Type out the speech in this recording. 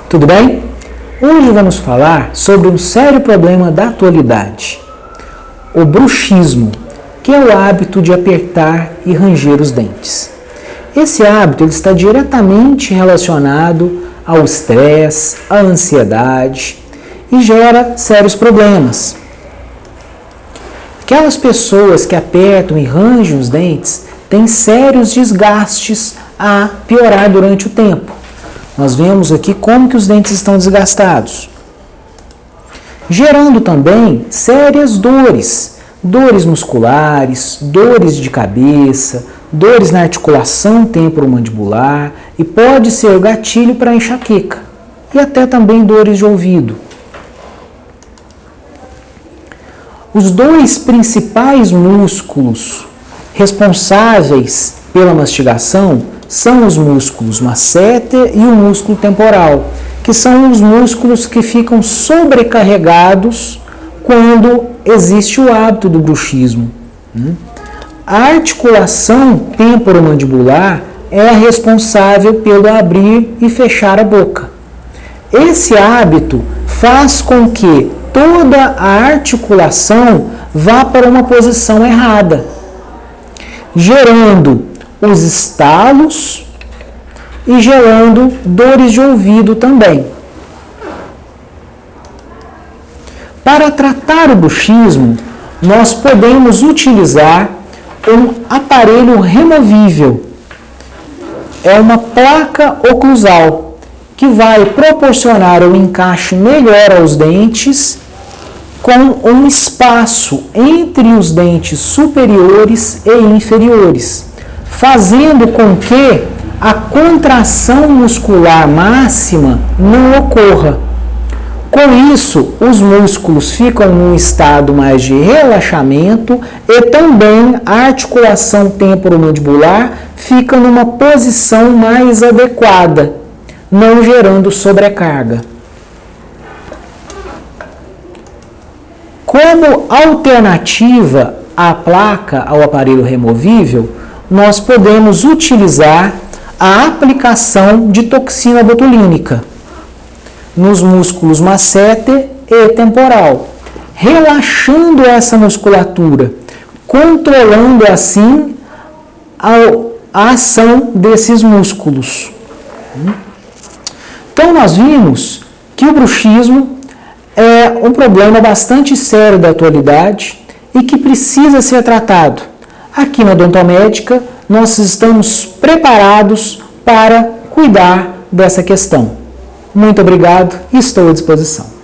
Tudo bem? Hoje vamos falar sobre um sério problema da atualidade, o bruxismo, que é o hábito de apertar e ranger os dentes. Esse hábito está diretamente relacionado ao estresse, à ansiedade e gera sérios problemas. Aquelas pessoas que apertam e rangem os dentes têm sérios desgastes a piorar durante o tempo. Nós vemos aqui como que os dentes estão desgastados, gerando também sérias dores, dores musculares, dores de cabeça, dores na articulação temporomandibular e pode ser o gatilho para enxaqueca e até também dores de ouvido. Os dois principais músculos responsáveis pela mastigação são os músculos masseter e o músculo temporal, que são os músculos que ficam sobrecarregados quando existe o hábito do bruxismo. A articulação temporomandibular é a responsável pelo abrir e fechar a boca. Esse hábito faz com que toda a articulação vá para uma posição errada, gerando os estalos e gerando dores de ouvido também. Para tratar o bruxismo, nós podemos utilizar um aparelho removível. É uma placa oclusal que vai proporcionar um encaixe melhor aos dentes com um espaço entre os dentes superiores e inferiores, fazendo com que a contração muscular máxima não ocorra. Com isso, os músculos ficam num estado mais de relaxamento e também a articulação temporomandibular fica numa posição mais adequada, não gerando sobrecarga. Como alternativa à placa, ao aparelho removível, nós podemos utilizar a aplicação de toxina botulínica nos músculos masseter e temporal, relaxando essa musculatura, controlando assim a ação desses músculos. Então nós vimos que o bruxismo é um problema bastante sério da atualidade e que precisa ser tratado. Aqui na Odontomédica, nós estamos preparados para cuidar dessa questão. Muito obrigado e estou à disposição.